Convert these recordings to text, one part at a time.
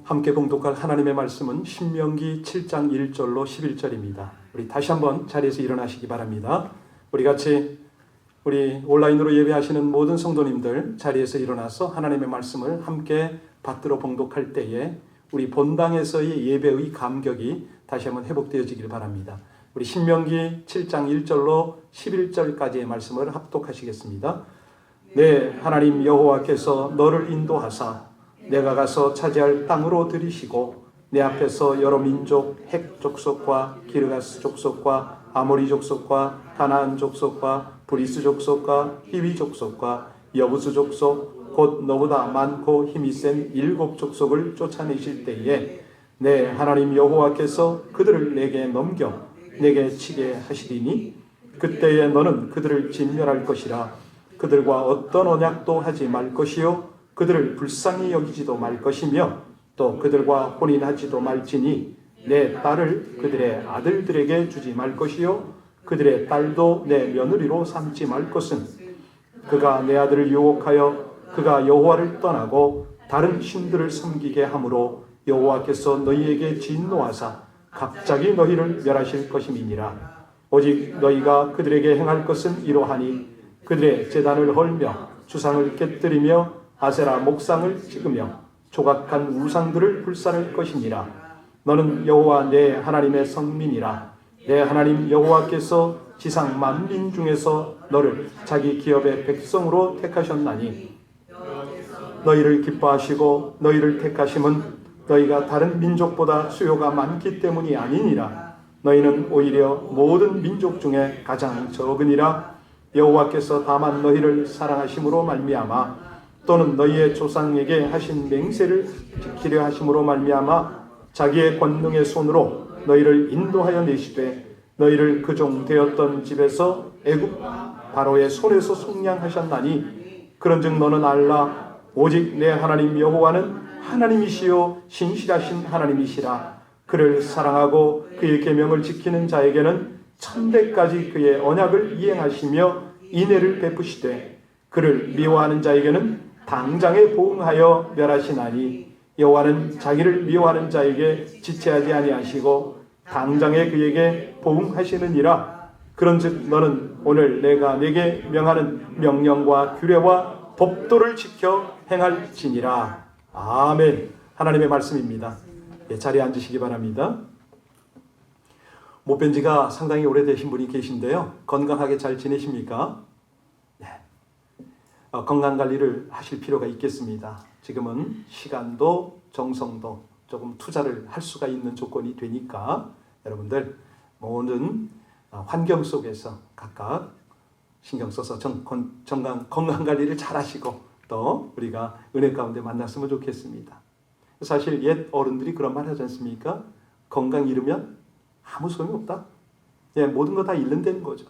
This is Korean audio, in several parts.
함께 봉독할 하나님의 말씀은 신명기 7장 1절로 11절입니다. 우리 다시 한번 자리에서 일어나시기 바랍니다. 우리 같이 우리 온라인으로 예배하시는 모든 성도님들 자리에서 일어나서 하나님의 말씀을 함께 받들어 봉독할 때에 우리 본당에서의 예배의 감격이 다시 한번 회복되어지길 바랍니다. 우리 신명기 7장 1절로 11절까지의 말씀을 합독하시겠습니다. 네, 하나님 여호와께서 너를 인도하사 내가 가서 차지할 땅으로 들이시고 내 앞에서 여러 민족 헷 족속과 기르가스 족속과 아모리 족속과 가나안 족속과 브리스 족속과 히위 족속과 여부스 족속 곧 너보다 많고 힘이 센 7 족속을 쫓아내실 때에 내 하나님 여호와께서 그들을 내게 넘겨 내게 치게 하시리니 그때에 너는 그들을 진멸할 것이라. 그들과 어떤 언약도 하지 말 것이요 그들을 불쌍히 여기지도 말 것이며 또 그들과 혼인하지도 말지니 내 딸을 그들의 아들들에게 주지 말 것이요 그들의 딸도 내 며느리로 삼지 말 것은 그가 내 아들을 유혹하여 그가 여호와를 떠나고 다른 신들을 섬기게 하므로 여호와께서 너희에게 진노하사 갑자기 너희를 멸하실 것임이니라. 오직 너희가 그들에게 행할 것은 이러하니 그들의 제단을 헐며 주상을 깨뜨리며 아세라 목상을 찍으며 조각한 우상들을 불살할 것이니라. 너는 여호와 내 하나님의 성민이라. 내 하나님 여호와께서 지상 만민 중에서 너를 자기 기업의 백성으로 택하셨나니 너희를 기뻐하시고 너희를 택하심은 너희가 다른 민족보다 수요가 많기 때문이 아니니라. 너희는 오히려 모든 민족 중에 가장 적으니라. 여호와께서 다만 너희를 사랑하심으로 말미암아 또는 너희의 조상에게 하신 맹세를 지키려 하심으로 말미암아 자기의 권능의 손으로 너희를 인도하여 내시되 너희를 그 종 되었던 집에서 애굽 바로의 손에서 속량하셨나니 그런즉 너는 알라. 오직 내 하나님 여호와는 하나님이시요 신실하신 하나님이시라. 그를 사랑하고 그의 계명을 지키는 자에게는 천대까지 그의 언약을 이행하시며 인애를 베푸시되 그를 미워하는 자에게는 당장에 보응하여 멸하시나니 여호와는 자기를 미워하는 자에게 지체하지 아니하시고 당장에 그에게 보응하시느니라. 그런즉 너는 오늘 내가 네게 명하는 명령과 규례와 법도를 지켜 행할지니라. 아멘. 하나님의 말씀입니다. 자리에 앉으시기 바랍니다. 못 뵌 지가 상당히 오래되신 분이 계신데요. 건강하게 잘 지내십니까? 네. 건강관리를 하실 필요가 있겠습니다. 지금은 시간도 정성도 조금 투자를 할 수가 있는 조건이 되니까 여러분들 모든 환경 속에서 각각 신경 써서 건강관리를 잘 하시고 또 우리가 은혜 가운데 만났으면 좋겠습니다. 사실 옛 어른들이 그런 말 하지 않습니까? 건강 잃으면 아무 소용이 없다. 예, 모든 거 다 잃는다는 거죠.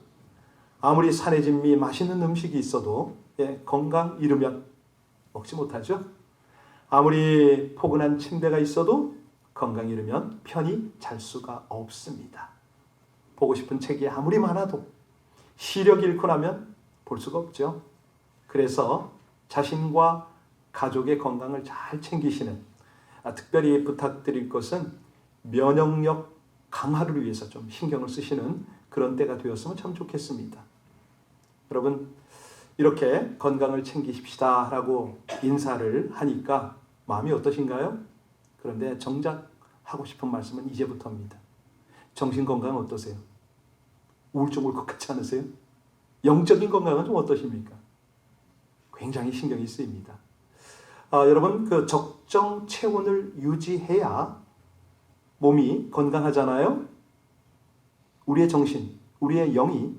아무리 산의 진미 맛있는 음식이 있어도 건강 잃으면 먹지 못하죠. 아무리 포근한 침대가 있어도 건강 잃으면 편히 잘 수가 없습니다. 보고 싶은 책이 아무리 많아도 시력 잃고 나면 볼 수가 없죠. 그래서 자신과 가족의 건강을 잘 챙기시는 특별히 부탁드릴 것은 면역력 강화를 위해서 좀 신경을 쓰시는 그런 때가 되었으면 참 좋겠습니다. 여러분 이렇게 건강을 챙기십시다 라고 인사를 하니까 마음이 어떠신가요? 그런데 정작 하고 싶은 말씀은 이제부터입니다. 정신건강은 어떠세요? 우울증 올 것 같지 않으세요? 영적인 건강은 좀 어떠십니까? 굉장히 신경이 쓰입니다. 여러분 그 적정 체온을 유지해야 몸이 건강하잖아요. 우리의 정신, 우리의 영이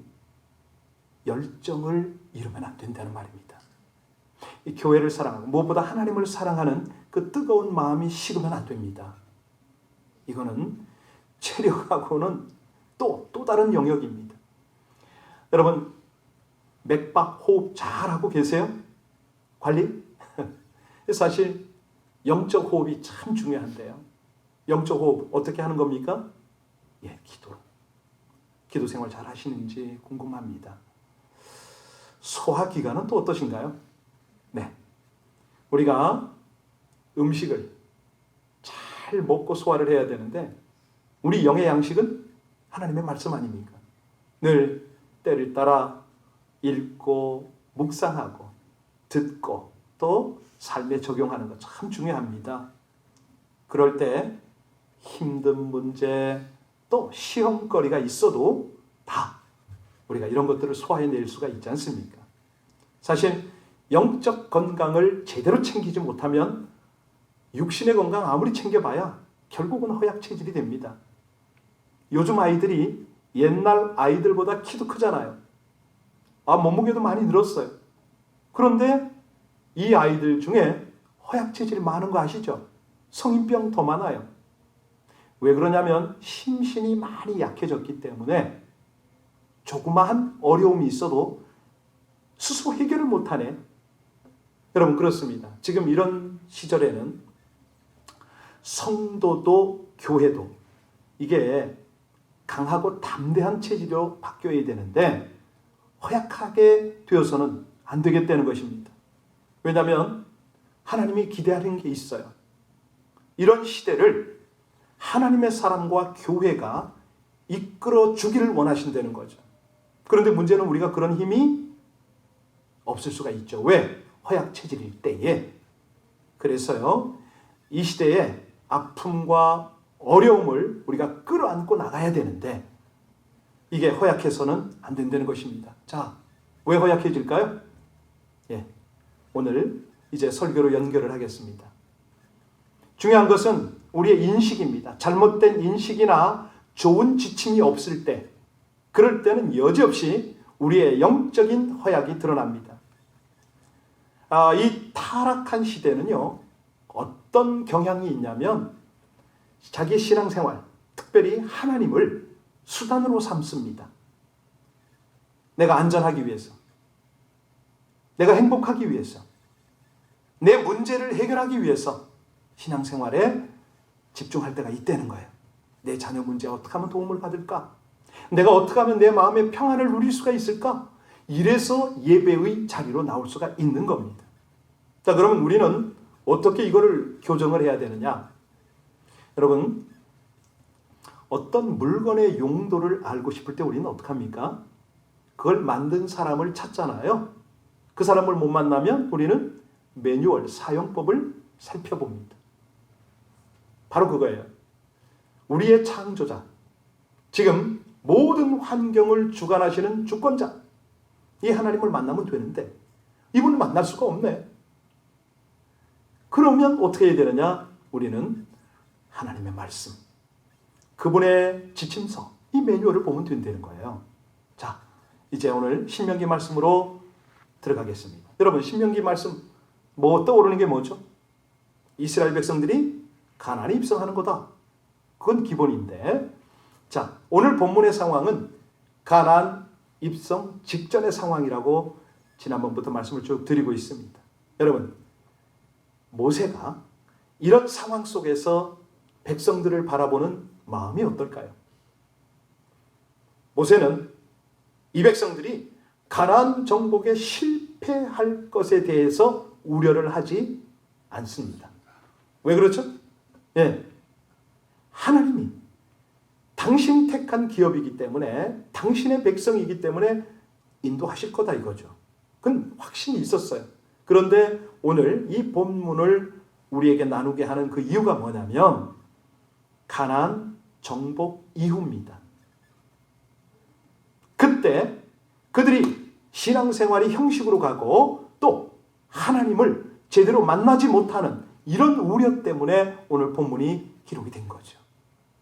열정을 잃으면 안 된다는 말입니다. 이 교회를 사랑하고 무엇보다 하나님을 사랑하는 그 뜨거운 마음이 식으면 안 됩니다. 이거는 체력하고는 또 다른 영역입니다. 여러분 맥박, 호흡 잘하고 계세요? 관리? 사실 영적 호흡이 참 중요한데요. 영적 호흡 어떻게 하는 겁니까? 기도로. 기도 생활 잘 하시는지 궁금합니다. 소화기관은 또 어떠신가요? 네. 우리가 음식을 잘 먹고 소화를 해야 되는데 우리 영의 양식은 하나님의 말씀 아닙니까? 늘 때를 따라 읽고 묵상하고 듣고 또 삶에 적용하는 것 참 중요합니다. 그럴 때 힘든 문제 또 시험거리가 있어도 다 우리가 이런 것들을 소화해낼 수가 있지 않습니까? 사실 영적 건강을 제대로 챙기지 못하면 육신의 건강 아무리 챙겨봐야 결국은 허약 체질이 됩니다. 요즘 아이들이 옛날 아이들보다 키도 크잖아요. 몸무게도 많이 늘었어요. 그런데 이 아이들 중에 허약 체질이 많은 거 아시죠? 성인병 더 많아요. 왜 그러냐면 심신이 많이 약해졌기 때문에 조그마한 어려움이 있어도 스스로 해결을 못하네. 여러분 그렇습니다. 지금 이런 시절에는 성도도 교회도 이게 강하고 담대한 체질로 바뀌어야 되는데 허약하게 되어서는 안 되겠다는 것입니다. 왜냐하면 하나님이 기대하는 게 있어요. 이런 시대를 하나님의 사람과 교회가 이끌어 주기를 원하신다는 거죠. 그런데 문제는 우리가 그런 힘이 없을 수가 있죠. 왜? 허약 체질일 때에. 그래서요, 이 시대에 아픔과 어려움을 우리가 끌어안고 나가야 되는데 이게 허약해서는 안 된다는 것입니다. 자, 왜 허약해질까요? 오늘 이제 설교로 연결을 하겠습니다. 중요한 것은 우리의 인식입니다. 잘못된 인식이나 좋은 지침이 없을 때, 그럴 때는 여지없이 우리의 영적인 허약이 드러납니다. 이 타락한 시대는요, 어떤 경향이 있냐면 자기 신앙생활, 특별히 하나님을 수단으로 삼습니다. 내가 안전하기 위해서, 내가 행복하기 위해서, 내 문제를 해결하기 위해서 신앙생활에 집중할 때가 있다는 거예요. 내 자녀 문제에 어떻게 하면 도움을 받을까? 내가 어떻게 하면 내 마음의 평안을 누릴 수가 있을까? 이래서 예배의 자리로 나올 수가 있는 겁니다. 자, 그러면 우리는 어떻게 이거를 교정을 해야 되느냐? 여러분, 어떤 물건의 용도를 알고 싶을 때 우리는 어떻게 합니까? 그걸 만든 사람을 찾잖아요. 그 사람을 못 만나면 우리는 매뉴얼, 사용법을 살펴봅니다. 바로 그거예요. 우리의 창조자, 지금 모든 환경을 주관하시는 주권자, 이 하나님을 만나면 되는데 이분을 만날 수가 없네. 그러면 어떻게 해야 되느냐? 우리는 하나님의 말씀, 그분의 지침서, 이 매뉴얼을 보면 된다는 거예요. 자, 이제 오늘 신명기 말씀으로 들어가겠습니다. 여러분, 신명기 말씀 떠오르는 게 뭐죠? 이스라엘 백성들이 가나안에 입성하는 거다. 그건 기본인데, 자, 오늘 본문의 상황은 가나안 입성 직전의 상황이라고 지난번부터 말씀을 쭉 드리고 있습니다. 여러분, 모세가 이런 상황 속에서 백성들을 바라보는 마음이 어떨까요? 모세는 이 백성들이 가나안 정복에 실패할 것에 대해서 우려를 하지 않습니다. 왜 그렇죠? 하나님이 당신 택한 기업이기 때문에, 당신의 백성이기 때문에 인도하실 거다 이거죠. 그건 확신이 있었어요. 그런데 오늘 이 본문을 우리에게 나누게 하는 그 이유가 뭐냐면 가나안 정복 이후입니다. 그때 그들이 신앙생활이 형식으로 가고 또 하나님을 제대로 만나지 못하는 이런 우려 때문에 오늘 본문이 기록이 된 거죠.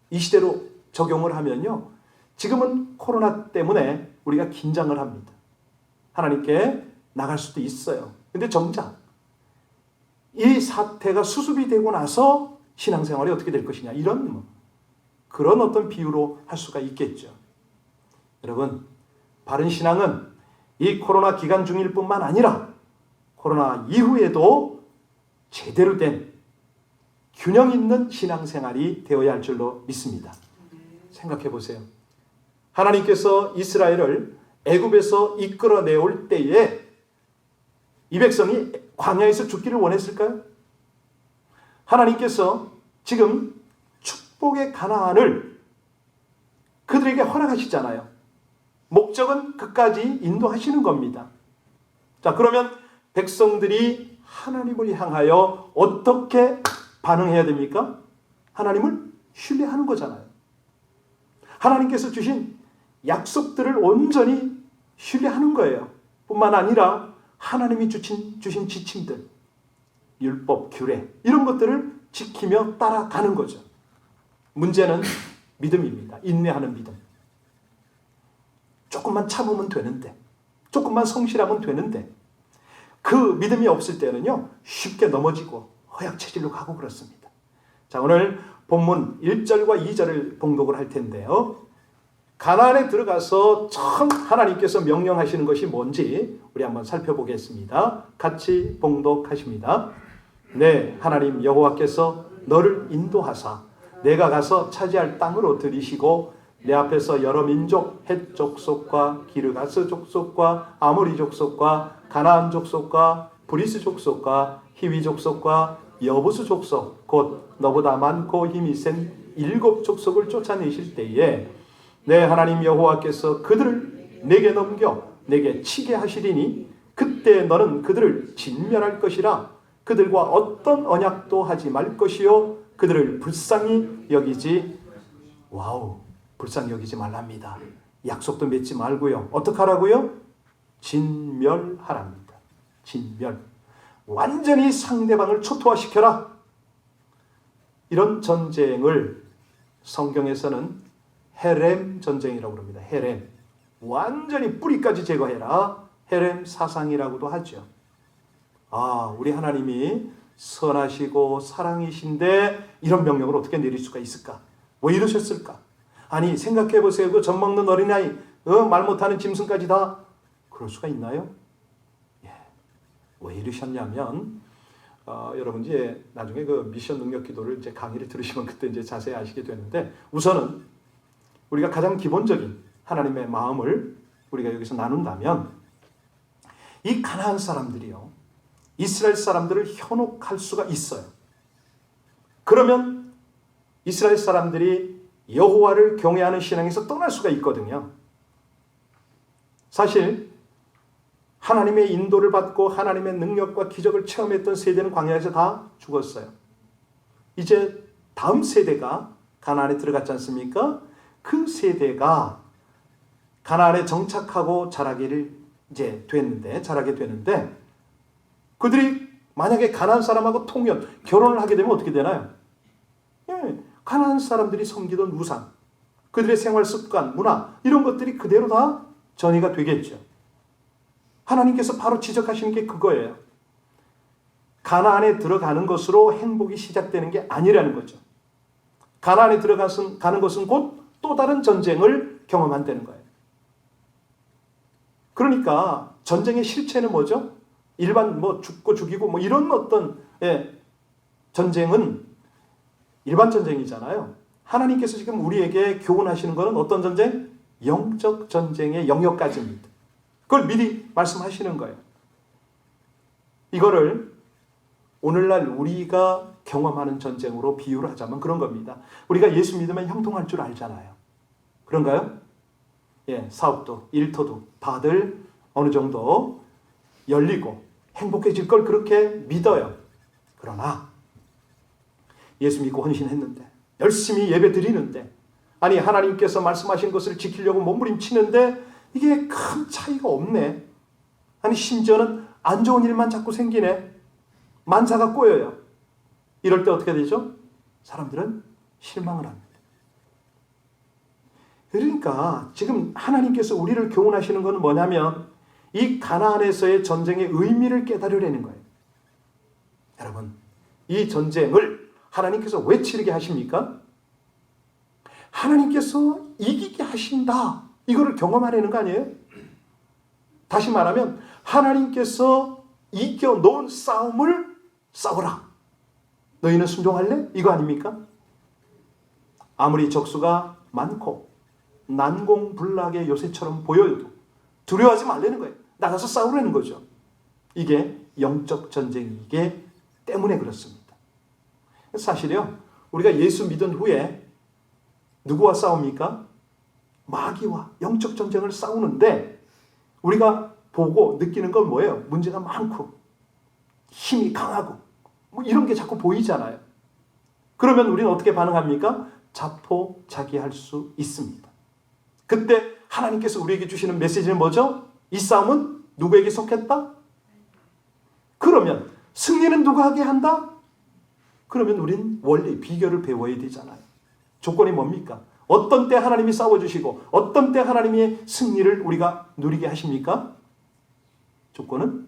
이 시대로 적용을 하면요, 지금은 코로나 때문에 우리가 긴장을 합니다. 하나님께 나갈 수도 있어요. 근데 정작 이 사태가 수습이 되고 나서 신앙생활이 어떻게 될 것이냐, 이런 그런 어떤 비유로 할 수가 있겠죠. 여러분, 바른 신앙은 이 코로나 기간 중일 뿐만 아니라 코로나 이후에도 제대로 된 균형 있는 신앙생활이 되어야 할 줄로 믿습니다. 생각해 보세요. 하나님께서 이스라엘을 애굽에서 이끌어내올 때에 이 백성이 광야에서 죽기를 원했을까요? 하나님께서 지금 축복의 가나안을 그들에게 허락하시잖아요. 목적은 끝까지 인도하시는 겁니다. 자, 그러면 백성들이 하나님을 향하여 어떻게 반응해야 됩니까? 하나님을 신뢰하는 거잖아요. 하나님께서 주신 약속들을 온전히 신뢰하는 거예요. 뿐만 아니라 하나님이 주신 지침들, 율법, 규례 이런 것들을 지키며 따라가는 거죠. 문제는 믿음입니다. 인내하는 믿음. 조금만 참으면 되는데, 조금만 성실하면 되는데, 그 믿음이 없을 때는요, 쉽게 넘어지고 허약체질로 가고 그렇습니다. 자, 오늘 본문 1절과 2절을 봉독을 할 텐데요. 가나안에 들어가서 처음 하나님께서 명령하시는 것이 뭔지 우리 한번 살펴보겠습니다. 같이 봉독하십니다. 네, 하나님 여호와께서 너를 인도하사 내가 가서 차지할 땅으로 들이시고 내 앞에서 여러 민족, 헷 족속과 기르가스 족속과 아모리 족속과 가나안 족속과 브리스 족속과 히위 족속과 여부스 족속 곧 너보다 많고 힘이 센 7 족속을 쫓아내실 때에 내 하나님 여호와께서 그들을 내게 넘겨 내게 치게 하시리니 그때 너는 그들을 진멸할 것이라. 그들과 어떤 언약도 하지 말 것이요 그들을 불쌍히 여기지 불쌍히 여기지 말랍니다. 약속도 맺지 말고요. 어떻게 하라고요? 진멸하랍니다. 진멸. 완전히 상대방을 초토화시켜라. 이런 전쟁을 성경에서는 헤렘 전쟁이라고 합니다. 헤렘. 완전히 뿌리까지 제거해라. 헤렘 사상이라고도 하죠. 우리 하나님이 선하시고 사랑이신데 이런 명령을 어떻게 내릴 수가 있을까? 왜 이러셨을까? 아니 생각해 보세요. 그 젖먹는 어린아이, 말 못하는 짐승까지 다 그럴 수가 있나요? 왜 이러셨냐면 여러분 이제 나중에 그 미션 능력 기도를 이제 강의를 들으시면 그때 이제 자세히 아시게 되는데 우선은 우리가 가장 기본적인 하나님의 마음을 우리가 여기서 나눈다면 이 가나안 사람들이요 이스라엘 사람들을 현혹할 수가 있어요. 그러면 이스라엘 사람들이 여호와를 경외하는 신앙에서 떠날 수가 있거든요. 사실 하나님의 인도를 받고 하나님의 능력과 기적을 체험했던 세대는 광야에서 다 죽었어요. 이제 다음 세대가 가나안에 들어갔지 않습니까? 그 세대가 가나안에 정착하고 자라게 되는데 그들이 만약에 가나안 사람하고 결혼을 하게 되면 어떻게 되나요? 가나안 사람들이 섬기던 우상, 그들의 생활 습관, 문화 이런 것들이 그대로 다 전이가 되겠죠. 하나님께서 바로 지적하시는 게 그거예요. 가나안에 들어가는 것으로 행복이 시작되는 게 아니라는 거죠. 가나안에 가는 것은 곧 또 다른 전쟁을 경험한다는 거예요. 그러니까 전쟁의 실체는 뭐죠? 일반 죽고 죽이고 이런 어떤 전쟁은 일반 전쟁이잖아요. 하나님께서 지금 우리에게 교훈하시는 것은 어떤 전쟁? 영적 전쟁의 영역까지입니다. 그걸 미리 말씀하시는 거예요. 이거를 오늘날 우리가 경험하는 전쟁으로 비유를 하자면 그런 겁니다. 우리가 예수 믿으면 형통할 줄 알잖아요. 그런가요? 사업도 일터도 다들 어느 정도 열리고 행복해질 걸 그렇게 믿어요. 그러나 예수 믿고 헌신했는데 열심히 예배 드리는데 아니 하나님께서 말씀하신 것을 지키려고 몸부림치는데 이게 큰 차이가 없네. 아니 심지어는 안 좋은 일만 자꾸 생기네. 만사가 꼬여요. 이럴 때 어떻게 되죠? 사람들은 실망을 합니다. 그러니까 지금 하나님께서 우리를 교훈하시는 것은 뭐냐면 이 가나안에서의 전쟁의 의미를 깨달으려는 거예요. 여러분, 이 전쟁을 하나님께서 왜 치르게 하십니까? 하나님께서 이기게 하신다. 이거를 경험하려는 거 아니에요? 다시 말하면 하나님께서 이겨놓은 싸움을 싸우라. 너희는 순종할래? 이거 아닙니까? 아무리 적수가 많고 난공불락의 요새처럼 보여도 두려워하지 말라는 거예요. 나가서 싸우라는 거죠. 이게 영적 전쟁이기 때문에 그렇습니다. 사실요, 우리가 예수 믿은 후에 누구와 싸웁니까? 마귀와 영적 전쟁을 싸우는데 우리가 보고 느끼는 건 뭐예요? 문제가 많고 힘이 강하고 뭐 이런 게 자꾸 보이잖아요. 그러면 우리는 어떻게 반응합니까? 자포자기할 수 있습니다. 그때 하나님께서 우리에게 주시는 메시지는 뭐죠? 이 싸움은 누구에게 속했다? 그러면 승리는 누가 하게 한다? 그러면 우린 원리 비결을 배워야 되잖아요. 조건이 뭡니까? 어떤 때 하나님이 싸워주시고 어떤 때 하나님의 승리를 우리가 누리게 하십니까? 조건은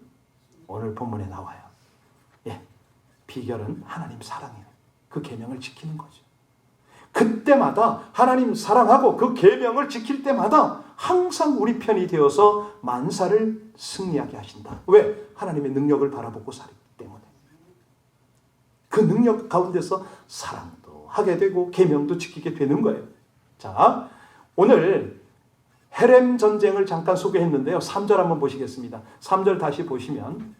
오늘 본문에 나와요. 예, 비결은 하나님 사랑이에요. 그 계명을 지키는 거죠. 그때마다 하나님 사랑하고 그 계명을 지킬 때마다 항상 우리 편이 되어서 만사를 승리하게 하신다. 왜? 하나님의 능력을 바라보고 살기 때문에. 그 능력 가운데서 사랑도 하게 되고 계명도 지키게 되는 거예요. 자, 오늘 헤렘 전쟁을 잠깐 소개했는데요. 3절 한번 보시겠습니다. 3절 다시 보시면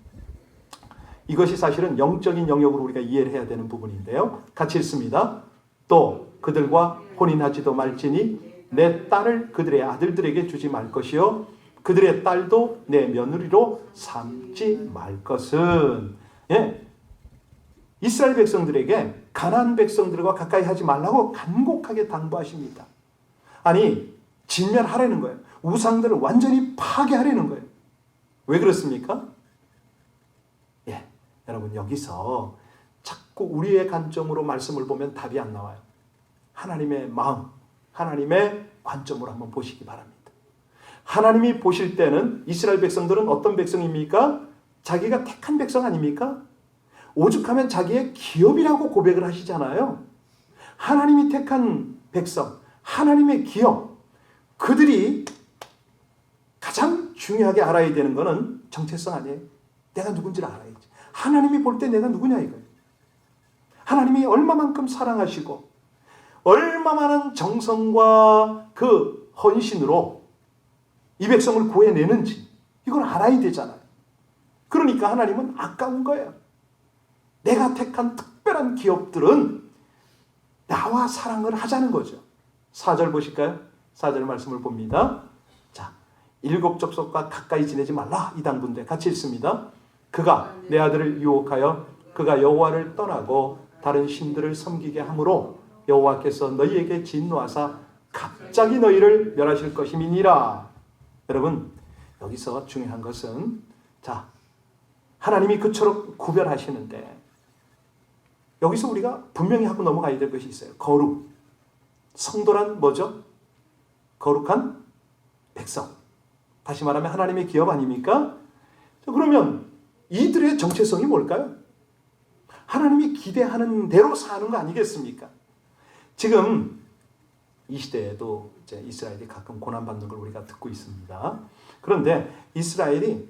이것이 사실은 영적인 영역으로 우리가 이해를 해야 되는 부분인데요. 같이 읽습니다. 또 그들과 혼인하지도 말지니 내 딸을 그들의 아들들에게 주지 말 것이요 그들의 딸도 내 며느리로 삼지 말 것은. 예, 이스라엘 백성들에게 가나안 백성들과 가까이 하지 말라고 간곡하게 당부하십니다. 아니, 진멸하라는 거예요. 우상들을 완전히 파괴하려는 거예요. 왜 그렇습니까? 예, 여러분 여기서 자꾸 우리의 관점으로 말씀을 보면 답이 안 나와요. 하나님의 마음, 하나님의 관점으로 한번 보시기 바랍니다. 하나님이 보실 때는 이스라엘 백성들은 어떤 백성입니까? 자기가 택한 백성 아닙니까? 오죽하면 자기의 기업이라고 고백을 하시잖아요. 하나님이 택한 백성, 하나님의 기업, 그들이 가장 중요하게 알아야 되는 것은 정체성 아니에요. 내가 누군지를 알아야지. 하나님이 볼 때 내가 누구냐 이거예요. 하나님이 얼마만큼 사랑하시고 얼마 많은 정성과 그 헌신으로 이 백성을 구해내는지 이걸 알아야 되잖아요. 그러니까 하나님은 아까운 거예요. 내가 택한 특별한 기업들은 나와 사랑을 하자는 거죠. 4절 보실까요? 4절 말씀을 봅니다. 자, 일곱 족속과 가까이 지내지 말라. 이 당분대 같이 읽습니다. 그가 내 아들을 유혹하여 그가 여호와를 떠나고 다른 신들을 섬기게 하므로 여호와께서 너희에게 진노하사 갑자기 너희를 멸하실 것임이니라. 여러분 여기서 중요한 것은 자, 하나님이 그처럼 구별하시는데 여기서 우리가 분명히 하고 넘어가야 될 것이 있어요. 거룩. 성도란 뭐죠? 거룩한 백성. 다시 말하면 하나님의 기업 아닙니까? 그러면 이들의 정체성이 뭘까요? 하나님이 기대하는 대로 사는 거 아니겠습니까? 지금 이 시대에도 이제 이스라엘이 가끔 고난받는 걸 우리가 듣고 있습니다. 그런데 이스라엘이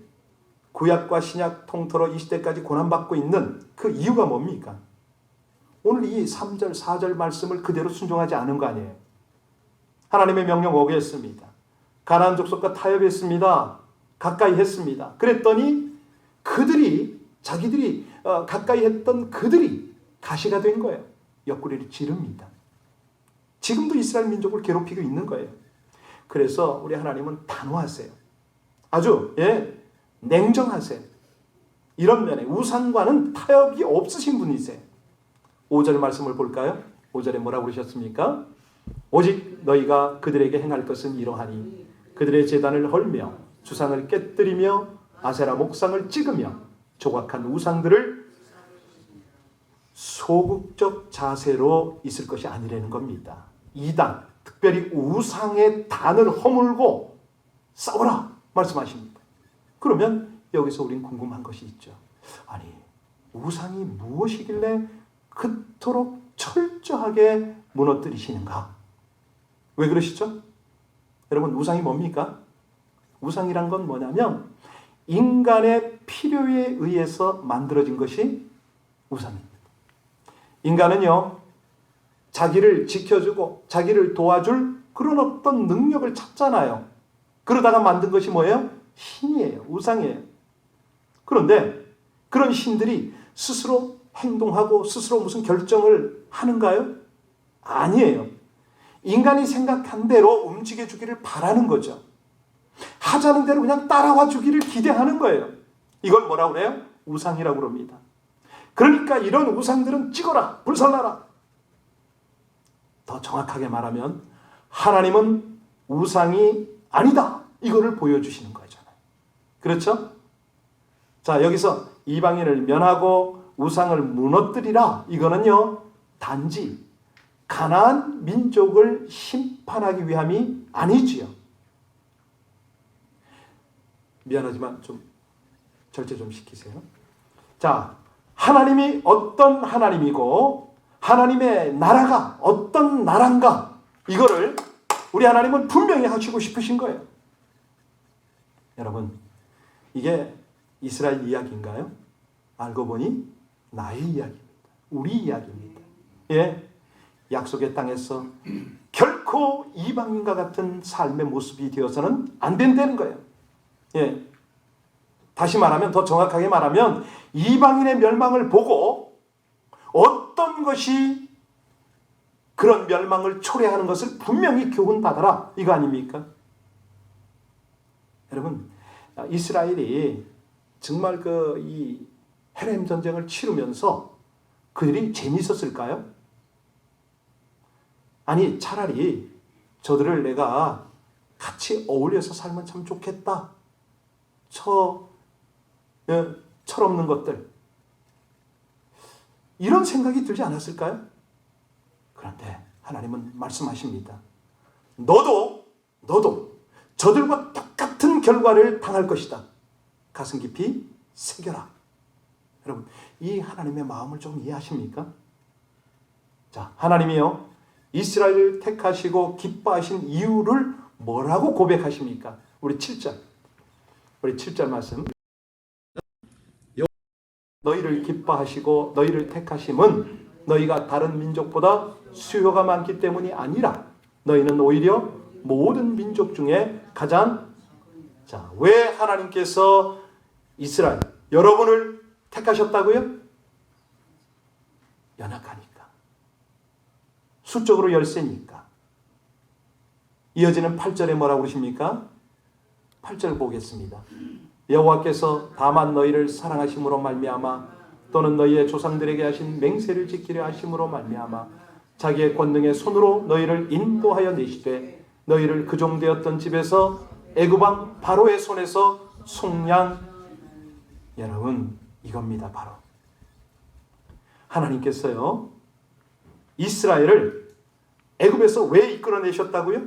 구약과 신약 통틀어 이 시대까지 고난받고 있는 그 이유가 뭡니까? 오늘 이 3절, 4절 말씀을 그대로 순종하지 않은 거 아니에요. 하나님의 명령 어겼습니다. 가나안 족속과 타협했습니다. 가까이 했습니다. 그랬더니 그들이 자기들이 가까이 했던 그들이 가시가 된 거예요. 옆구리를 찌릅니다. 지금도 이스라엘 민족을 괴롭히고 있는 거예요. 그래서 우리 하나님은 단호하세요. 아주 냉정하세요. 이런 면에 우상과는 타협이 없으신 분이세요. 5절 말씀을 볼까요? 5절에 뭐라고 그러셨습니까? 오직 너희가 그들에게 행할 것은 이러하니 그들의 제단을 헐며 주상을 깨뜨리며 아세라 목상을 찍으며 조각한 우상들을 소극적 자세로 있을 것이 아니라는 겁니다. 이단, 특별히 우상의 단을 허물고 싸워라 말씀하십니다. 그러면 여기서 우린 궁금한 것이 있죠. 아니, 우상이 무엇이길래 그토록 철저하게 무너뜨리시는가? 왜 그러시죠? 여러분 우상이 뭡니까? 우상이란 건 뭐냐면 인간의 필요에 의해서 만들어진 것이 우상입니다. 인간은요, 자기를 지켜주고 자기를 도와줄 그런 어떤 능력을 찾잖아요. 그러다가 만든 것이 뭐예요? 신이에요. 우상이에요. 그런데 그런 신들이 스스로 행동하고 스스로 무슨 결정을 하는가요? 아니에요. 인간이 생각한 대로 움직여 주기를 바라는 거죠. 하자는 대로 그냥 따라와 주기를 기대하는 거예요. 이걸 뭐라고 그래요? 우상이라고 그럽니다. 그러니까 이런 우상들은 찍어라, 불살라라. 더 정확하게 말하면 하나님은 우상이 아니다. 이거를 보여주시는 거잖아요. 그렇죠? 자, 여기서 이방인을 면하고 우상을 무너뜨리라. 이거는요, 단지 가나안 민족을 심판하기 위함이 아니지요. 미안하지만 좀 절제 좀 시키세요. 자, 하나님이 어떤 하나님이고 하나님의 나라가 어떤 나라인가, 이거를 우리 하나님은 분명히 하시고 싶으신 거예요. 여러분, 이게 이스라엘 이야기인가요? 알고 보니 나의 이야기입니다. 우리 이야기입니다. 예, 약속의 땅에서 결코 이방인과 같은 삶의 모습이 되어서는 안 된다는 거예요. 예, 다시 말하면, 더 정확하게 말하면 이방인의 멸망을 보고 어떤 것이 그런 멸망을 초래하는 것을 분명히 교훈받아라, 이거 아닙니까? 여러분, 이스라엘이 정말 이 헤렘 전쟁을 치르면서 그들이 재미있었을까요? 아니, 차라리 저들을 내가 같이 어울려서 살면 참 좋겠다. 철없는 것들, 이런 생각이 들지 않았을까요? 그런데 하나님은 말씀하십니다. 너도 저들과 똑같은 결과를 당할 것이다. 가슴 깊이 새겨라. 여러분, 이 하나님의 마음을 좀 이해하십니까? 자, 하나님이요, 이스라엘을 택하시고 기뻐하신 이유를 뭐라고 고백하십니까? 우리 7절 말씀. 너희를 기뻐하시고 너희를 택하심은 너희가 다른 민족보다 수요가 많기 때문이 아니라 너희는 오히려 모든 민족 중에 가장, 자, 왜 하나님께서 이스라엘, 여러분을 택하셨다고요? 연약하니까. 수적으로 열세니까. 이어지는 8절에 뭐라고 그러십니까? 8절 보겠습니다. 여호와께서 다만 너희를 사랑하심으로 말미암아 또는 너희의 조상들에게 하신 맹세를 지키려 하심으로 말미암아 자기의 권능의 손으로 너희를 인도하여 내시되 너희를 그 종되었던 집에서 애굽 왕 바로의 손에서 속량. 여러분, 이겁니다. 바로 하나님께서요, 이스라엘을 애굽에서 왜 이끌어내셨다고요?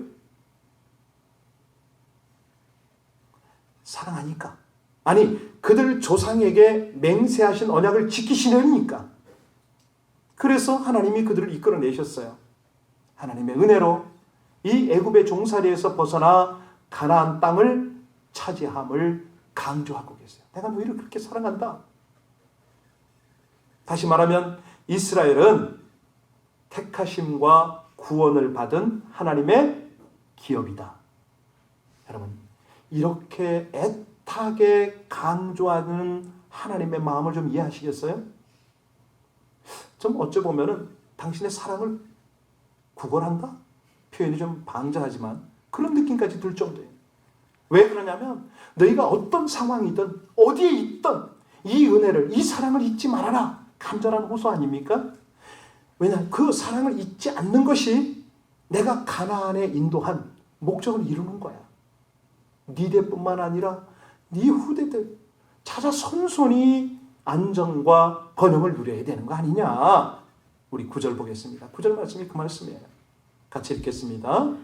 사랑하니까. 아니, 그들 조상에게 맹세하신 언약을 지키시려니까. 그래서 하나님이 그들을 이끌어내셨어요. 하나님의 은혜로 이 애굽의 종살이에서 벗어나 가나안 땅을 차지함을 강조하고 계세요. 내가 너희를 그렇게 사랑한다. 다시 말하면 이스라엘은 택하심과 구원을 받은 하나님의 기업이다. 여러분, 이렇게 애타게 강조하는 하나님의 마음을 좀 이해하시겠어요? 좀 어찌 보면은 당신의 사랑을 구걸한다? 표현이 좀 방자하지만 그런 느낌까지 들 정도예요. 왜 그러냐면 너희가 어떤 상황이든 어디에 있든 이 은혜를, 이 사랑을 잊지 말아라. 간절한 호소 아닙니까? 왜냐하면 그 사랑을 잊지 않는 것이 내가 가나안에 인도한 목적을 이루는 거야. 네 대뿐만 아니라 네 후대들 찾아 손손이 안정과 번영을 누려야 되는 거 아니냐. 우리 9절 보겠습니다. 9절 말씀이 그 말씀이에요. 같이 읽겠습니다.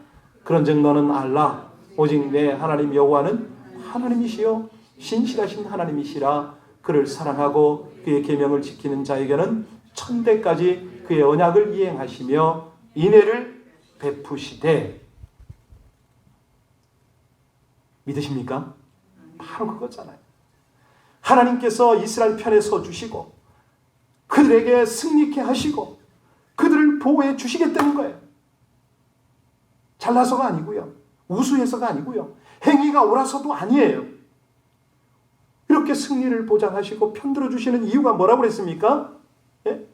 그런즉 너는 알라. 오직 내 하나님 여호와는 하나님이시요 신실하신 하나님이시라. 그를 사랑하고 그의 계명을 지키는 자에게는 천대까지 그의 언약을 이행하시며 인애를 베푸시되. 믿으십니까? 바로 그거잖아요. 하나님께서 이스라엘 편에 서 주시고 그들에게 승리케 하시고 그들을 보호해 주시겠다는 거예요. 잘나서가 아니고요. 우수해서가 아니고요. 행위가 옳아서도 아니에요. 이렇게 승리를 보장하시고 편들어 주시는 이유가 뭐라고 그랬습니까? 예?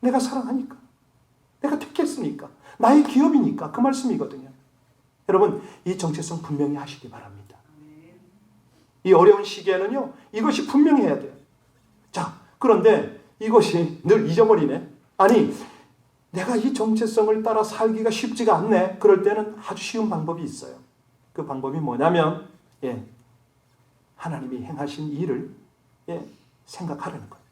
내가 사랑하니까. 내가 있으니까, 나의 기업이니까 그 말씀이거든요. 여러분, 이 정체성 분명히 하시기 바랍니다. 이 어려운 시기에는요, 이것이 분명히 해야 돼요. 자, 그런데 이것이 늘 잊어버리네. 아니, 내가 이 정체성을 따라 살기가 쉽지가 않네. 그럴 때는 아주 쉬운 방법이 있어요. 그 방법이 뭐냐면, 하나님이 행하신 일을 생각하려는 거예요.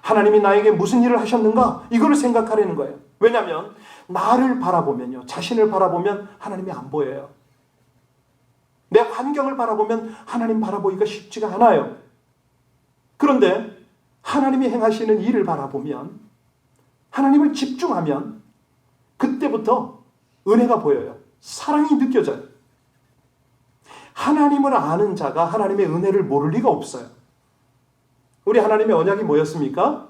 하나님이 나에게 무슨 일을 하셨는가? 이거를 생각하려는 거예요. 왜냐하면 나를 바라보면요, 자신을 바라보면 하나님이 안 보여요. 내 환경을 바라보면 하나님 바라보기가 쉽지가 않아요. 그런데 하나님이 행하시는 일을 바라보면, 하나님을 집중하면 그때부터 은혜가 보여요. 사랑이 느껴져요. 하나님을 아는 자가 하나님의 은혜를 모를 리가 없어요. 우리 하나님의 언약이 뭐였습니까?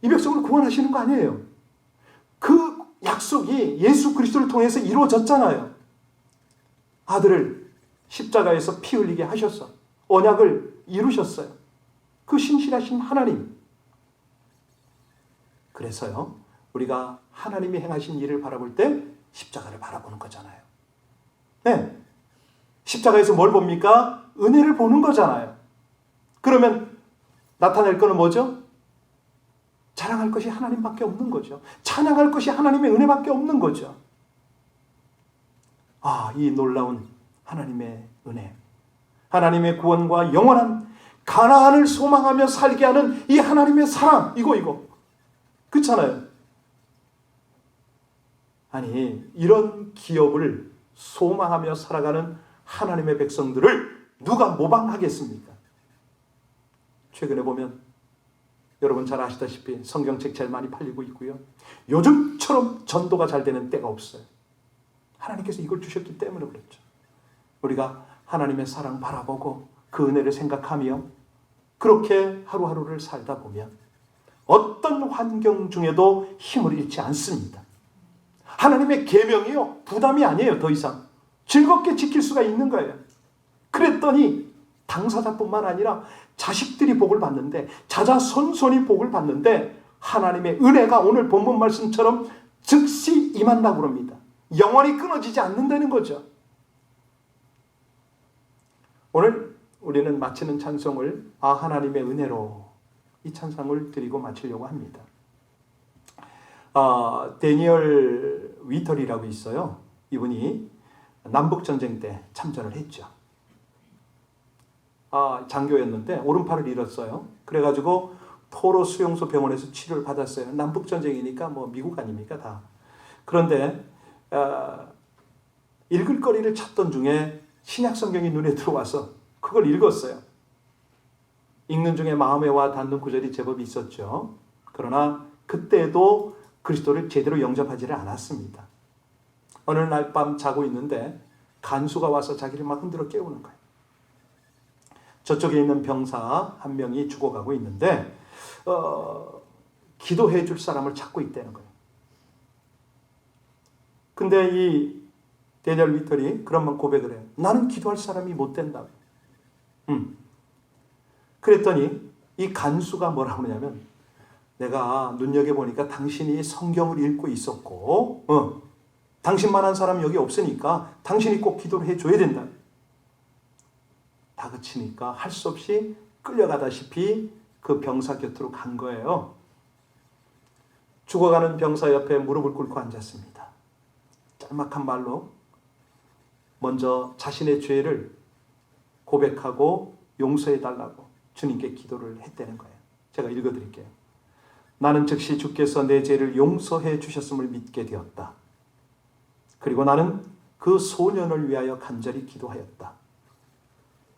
이 백성을 구원하시는 거 아니에요. 그 약속이 예수 그리스도를 통해서 이루어졌잖아요. 아들을 십자가에서 피 흘리게 하셔서 언약을 이루셨어요. 그 신실하신 하나님. 그래서요, 우리가 하나님이 행하신 일을 바라볼 때 십자가를 바라보는 거잖아요. 십자가에서 뭘 봅니까? 은혜를 보는 거잖아요. 그러면 나타낼 거는 뭐죠? 자랑할 것이 하나님밖에 없는 거죠. 찬양할 것이 하나님의 은혜밖에 없는 거죠. 이 놀라운 하나님의 은혜, 하나님의 구원과 영원한 가나안을 소망하며 살게 하는 이 하나님의 사랑, 이거 그렇잖아요. 아니, 이런 기업을 소망하며 살아가는 하나님의 백성들을 누가 모방하겠습니까? 최근에 보면 여러분 잘 아시다시피 성경책 제일 많이 팔리고 있고요. 요즘처럼 전도가 잘 되는 때가 없어요. 하나님께서 이걸 주셨기 때문에 그렇죠. 우리가 하나님의 사랑 바라보고 그 은혜를 생각하며 그렇게 하루하루를 살다 보면 어떤 환경 중에도 힘을 잃지 않습니다. 하나님의 계명이요, 부담이 아니에요. 더 이상 즐겁게 지킬 수가 있는 거예요. 그랬더니 당사자뿐만 아니라 자식들이 복을 받는데, 자자손손이 복을 받는데 하나님의 은혜가 오늘 본문 말씀처럼 즉시 임한다고 그럽니다. 영원히 끊어지지 않는다는 거죠. 오늘 우리는 마치는 찬송을 하나님의 은혜로, 이 찬송을 드리고 마치려고 합니다. 데니얼 위털이라고 있어요. 이분이 남북전쟁 때 참전을 했죠. 장교였는데 오른팔을 잃었어요. 그래가지고 포로 수용소 병원에서 치료를 받았어요. 남북전쟁이니까 뭐 미국 아닙니까 다. 그런데 읽을 거리를 찾던 중에 신약성경이 눈에 들어와서 그걸 읽었어요. 읽는 중에 마음에 와 닿는 구절이 제법 있었죠. 그러나 그때도 그리스도를 제대로 영접하지를 않았습니다. 어느 날 밤 자고 있는데 간수가 와서 자기를 막 흔들어 깨우는 거예요. 저쪽에 있는 병사 한 명이 죽어가고 있는데 기도해 줄 사람을 찾고 있다는 거예요. 근데 이 데니얼 위털이 그런만 고백을 해요. 나는 기도할 사람이 못 된다고. 그랬더니 이 간수가 뭐라고 하냐면, 내가 눈여겨보니까 당신이 성경을 읽고 있었고 당신만한 사람 여기 없으니까 당신이 꼭 기도를 해줘야 된다. 다그치니까 할 수 없이 끌려가다시피 그 병사 곁으로 간 거예요. 죽어가는 병사 옆에 무릎을 꿇고 앉았습니다. 짤막한 말로 먼저 자신의 죄를 고백하고 용서해달라고 주님께 기도를 했다는 거예요. 제가 읽어드릴게요. 나는 즉시 주께서 내 죄를 용서해 주셨음을 믿게 되었다. 그리고 나는 그 소년을 위하여 간절히 기도하였다.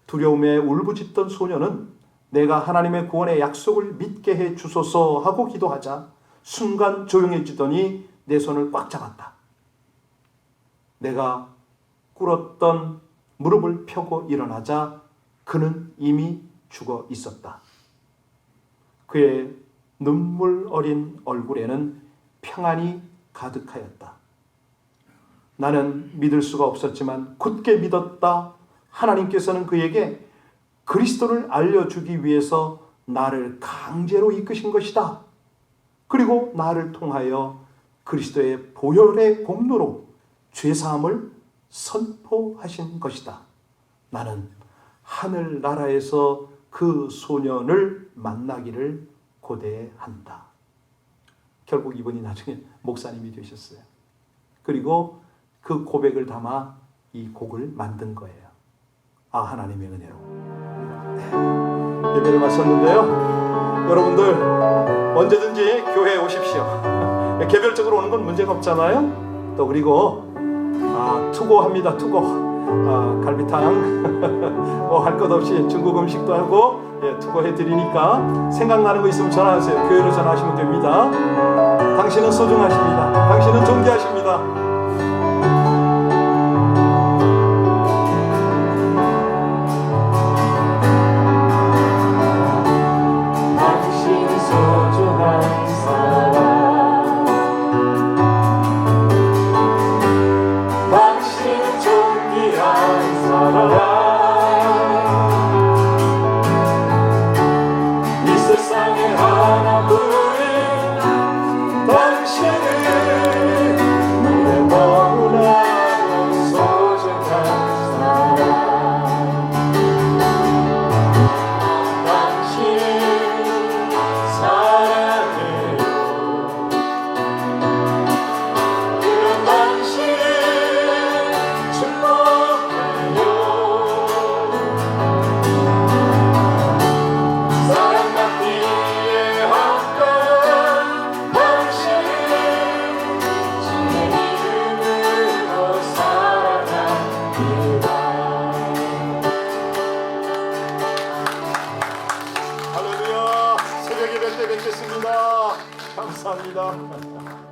두려움에 울부짖던 소년은 내가 하나님의 구원의 약속을 믿게 해 주소서 하고 기도하자 순간 조용해지더니 내 손을 꽉 잡았다. 내가 꿇었던 무릎을 펴고 일어나자 그는 이미 죽어 있었다. 그의 눈물 어린 얼굴에는 평안이 가득하였다. 나는 믿을 수가 없었지만 굳게 믿었다. 하나님께서는 그에게 그리스도를 알려주기 위해서 나를 강제로 이끄신 것이다. 그리고 나를 통하여 그리스도의 보혈의 공로로 죄사함을 선포하신 것이다. 나는 하늘나라에서 그 소년을 만나기를 고대한다. 결국 이분이 나중에 목사님이 되셨어요. 그리고 그 고백을 담아 이 곡을 만든 거예요. 아, 하나님의 은혜로. 예배를 마쳤는데요. 여러분들 언제든지 교회에 오십시오. 개별적으로 오는 건 문제가 없잖아요. 또 그리고 투고합니다. 투고. 갈비탕 뭐 할 것 없이 중국 음식도 하고 투고해 드리니까 생각나는 거 있으면 전화하세요. 교회로 전화하시면 됩니다. 당신은 소중하십니다. 당신은 존귀하십니다. 할렐루야. 새벽 예배 때 뵙겠습니다. 감사합니다.